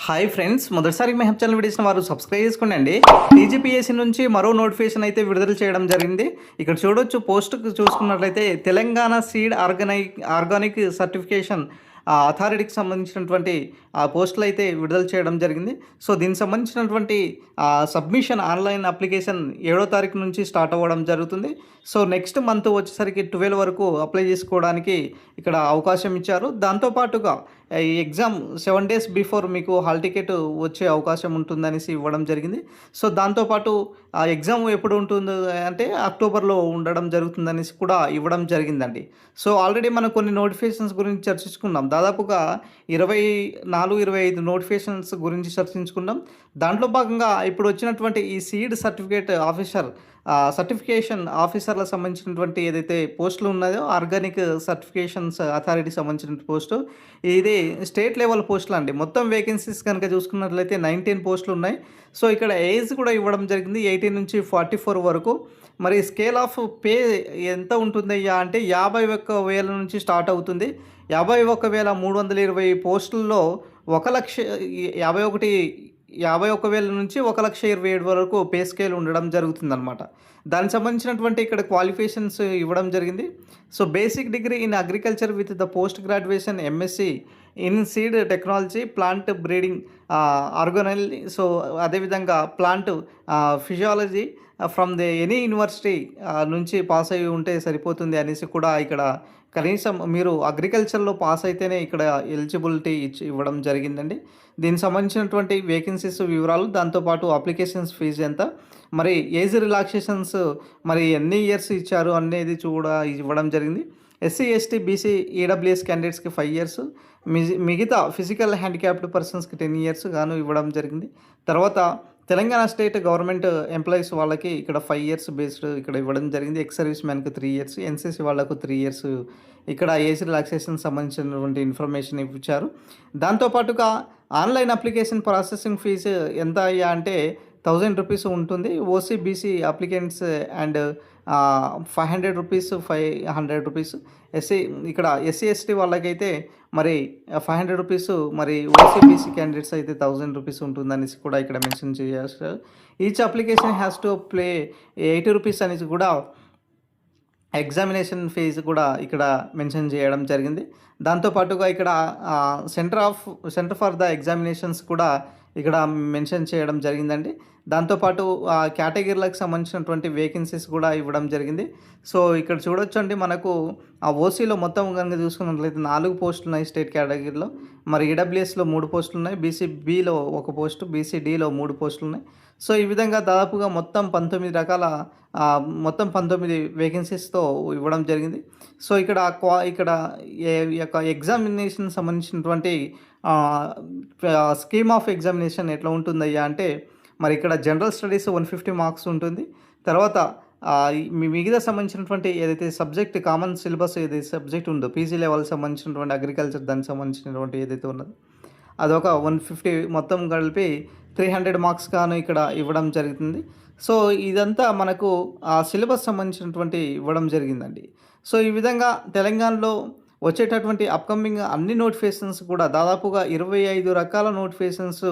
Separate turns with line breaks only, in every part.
Hi friends, మొదటిసారి మీ help channel videos వారు subscribe చేసుకోండి. టీజీపీఎస్సీ నుంచి మరో నోటిఫికేషన్ అయితే విడుదల చేయడం జరిగింది. ఇక్కడ చూడొచ్చు, పోస్ట్కి చూసుకున్నట్లయితే తెలంగాణ సీడ్ ఆర్గానిక్ సర్టిఫికేషన్ అథారిటీకి సంబంధించినటువంటి పోస్టులు అయితే విడుదల చేయడం జరిగింది. సో దీనికి సంబంధించినటువంటి సబ్మిషన్ ఆన్లైన్ అప్లికేషన్ 7వ తారీఖు నుంచి స్టార్ట్ అవ్వడం జరుగుతుంది. సో నెక్స్ట్ మంత్ వచ్చేసరికి 12 వరకు అప్లై చేసుకోవడానికి ఇక్కడ అవకాశం ఇచ్చారు. దాంతోపాటుగా ఈ ఎగ్జామ్ 7 డేస్ బిఫోర్ మీకు హాల్ టికెట్ వచ్చే అవకాశం ఉంటుందనేసి ఇవ్వడం జరిగింది. సో దాంతోపాటు ఆ ఎగ్జామ్ ఎప్పుడు ఉంటుంది అంటే అక్టోబర్లో ఉండడం జరుగుతుందనేసి కూడా ఇవ్వడం జరిగిందండి. సో ఆల్రెడీ మనం కొన్ని నోటిఫికేషన్స్ గురించి చర్చించుకున్నాం. దాదాపుగా 24-25 నోటిఫికేషన్స్ గురించి చర్చించుకున్నాం. దాంట్లో భాగంగా ఇప్పుడు వచ్చినటువంటి ఈ సీడ్ సర్టిఫికేషన్ ఆఫీసర్లకు సంబంధించినటువంటి ఏదైతే పోస్టులు ఉన్నాయో, ఆర్గానిక్ సర్టిఫికేషన్స్ అథారిటీకి సంబంధించిన పోస్టు, ఇది స్టేట్ లెవెల్ పోస్టులు అండి. మొత్తం వేకెన్సీస్ కనుక చూసుకున్నట్లయితే 19 పోస్టులు ఉన్నాయి. సో ఇక్కడ ఏజ్ కూడా ఇవ్వడం జరిగింది, 18 నుంచి 44 వరకు. మరి స్కేల్ ఆఫ్ పే ఎంత ఉంటుందయ్యా అంటే 51,000 నుంచి స్టార్ట్ అవుతుంది. 51,320 పోస్టుల్లో 51,000 నుంచి 1,27,000 వరకు పే స్కేల్ ఉండడం జరుగుతుందన్నమాట. దానికి సంబంధించినటువంటి ఇక్కడ క్వాలిఫికేషన్స్ ఇవ్వడం జరిగింది. So basic degree in agriculture with the post graduation MSc in seed technology, plant breeding, ఆర్గానల్, సో అదేవిధంగా plant physiology from the any university నుంచి పాస్ అయ్యి ఉంటే సరిపోతుంది అనేసి కూడా ఇక్కడ కనీసం మీరు అగ్రికల్చర్లో పాస్ అయితేనే ఇక్కడ ఎలిజిబిలిటీ ఇవ్వడం జరిగిందండి. దీనికి సంబంధించినటువంటి వేకెన్సీస్ వివరాలు, దాంతోపాటు అప్లికేషన్స్ ఫీజు ఎంత, మరి ఏజ్ రిలాక్సేషన్స్ మరి ఎన్ని ఇయర్స్ ఇచ్చారు అనేది ఇవ్వడం జరిగింది. ఎస్సీ, ఎస్టీ, బీసీ, ఈడబ్ల్యూఎస్ క్యాండిడేట్స్కి 5 ఇయర్స్, మిగతా ఫిజికల్ హ్యాండిక్యాప్డ్ పర్సన్స్కి 10 ఇయర్స్ గాను ఇవ్వడం జరిగింది. తర్వాత తెలంగాణ స్టేట్ గవర్నమెంట్ ఎంప్లాయీస్ వాళ్ళకి ఇక్కడ 5 ఇయర్స్ బేస్డ్ ఇక్కడ ఇవ్వడం జరిగింది. ఎక్స్ సర్వీస్ మ్యాన్కి 3 ఇయర్స్, ఎన్సీసీ వాళ్ళకు 3 ఇయర్స్ ఇక్కడ ఏజ్ రిలాక్సేషన్ సంబంధించినటువంటి ఇన్ఫర్మేషన్ ఇచ్చారు. దాంతోపాటుగా ఆన్లైన్ అప్లికేషన్ ప్రాసెసింగ్ ఫీజు ఎంత అయ్యా అంటే 1000 రూపీస్ ఉంటుంది. OC, BC applicants and 500 rupees, 500 rupees. ఇక్కడ ఎస్సీ, ఎస్టీ వాళ్ళకైతే మరి 500 రూపీస్, మరి ఓసీ, బీసీ క్యాండిడేట్స్ అయితే 1000 రూపీస్ ఉంటుందనేసి కూడా ఇక్కడ మెన్షన్ చేయాలి. Each application has to play 80 rupees అనేసి కూడా ఎగ్జామినేషన్ ఫీజు కూడా ఇక్కడ మెన్షన్ చేయడం జరిగింది. దాంతోపాటుగా ఇక్కడ సెంటర్ ఫర్ ద ఎగ్జామినేషన్స్ కూడా ఇక్కడ మెన్షన్ చేయడం జరిగిందండి. దాంతోపాటు కేటగిరీలకు సంబంధించినటువంటి వేకెన్సీస్ కూడా ఇవ్వడం జరిగింది. సో ఇక్కడ చూడొచ్చండి, మనకు ఆ ఓసీలో మొత్తం కనుక చూసుకున్నట్లయితే 4 పోస్టులు ఉన్నాయి స్టేట్ కేటగిరీలో. మరి ఈడబ్ల్యూఎస్లో 3 పోస్టులు ఉన్నాయి, బీసీబీలో 1 పోస్టు, బీసీడీలో 3 పోస్టులు ఉన్నాయి. సో ఈ విధంగా దాదాపుగా మొత్తం 19 వేకెన్సీస్తో ఇవ్వడం జరిగింది. సో ఇక్కడ యొక్క ఎగ్జామినేషన్ సంబంధించినటువంటి స్కీమ్ ఆఫ్ ఎగ్జామినేషన్ ఎట్లా ఉంటుందయ్యా అంటే, మరి ఇక్కడ జనరల్ స్టడీస్ 150 మార్క్స్ ఉంటుంది. తర్వాత మిగతా సంబంధించినటువంటి ఏదైతే సబ్జెక్ట్ కామన్ సిలబస్ ఏదైతే సబ్జెక్ట్ ఉందో, పీజీ లెవెల్ సంబంధించినటువంటి అగ్రికల్చర్ దానికి సంబంధించినటువంటి ఏదైతే ఉన్నదో అదొక 150 మొత్తం కలిపి 300 మార్క్స్ గాను ఇక్కడ ఇవ్వడం జరుగుతుంది. సో ఇదంతా మనకు ఆ సిలబస్ సంబంధించినటువంటి ఇవ్వడం జరిగిందండి. సో ఈ విధంగా తెలంగాణలో వచ్చేటటువంటి అప్కమింగ్ అన్ని నోటిఫికేషన్స్ కూడా దాదాపుగా 25 రకాల నోటిఫికేషన్స్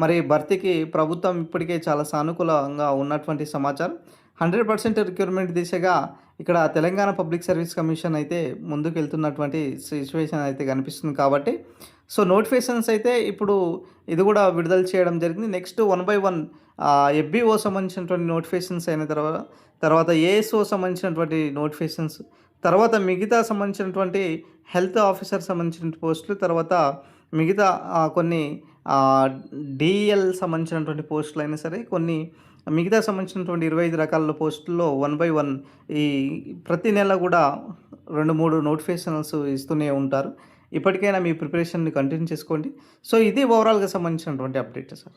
మరి భర్తీకి ప్రభుత్వం ఇప్పటికే చాలా సానుకూలంగా ఉన్నటువంటి సమాచారం. 100% రిక్రూట్మెంట్ దిశగా ఇక్కడ తెలంగాణ పబ్లిక్ సర్వీస్ కమిషన్ అయితే ముందుకు వెళ్తున్నటువంటి సిచ్యువేషన్ అయితే కనిపిస్తుంది. కాబట్టి సో నోటిఫికేషన్స్ అయితే ఇప్పుడు ఇది కూడా విడుదల చేయడం జరిగింది. నెక్స్ట్ 1 by 1 ఎఫ్బిఓ సంబంధించినటువంటి నోటిఫికేషన్స్ అయిన తర్వాత ఏఎస్ఓ సంబంధించినటువంటి నోటిఫికేషన్స్, తర్వాత మిగతా సంబంధించినటువంటి హెల్త్ ఆఫీసర్ సంబంధించిన పోస్టులు, తర్వాత మిగతా కొన్ని డిఎల్ సంబంధించినటువంటి పోస్టులు అయినా సరే, కొన్ని మిగతా సంబంధించినటువంటి 25 రకాల పోస్టుల్లో 1 by 1 ఈ ప్రతి నెల కూడా 2-3 నోటిఫికేషన్స్ ఇస్తూనే ఉంటారు. ఇప్పటికైనా మీ ప్రిపరేషన్ని కంటిన్యూ చేసుకోండి. సో ఇది ఓవరాల్గా సంబంధించినటువంటి అప్డేట్ సార్.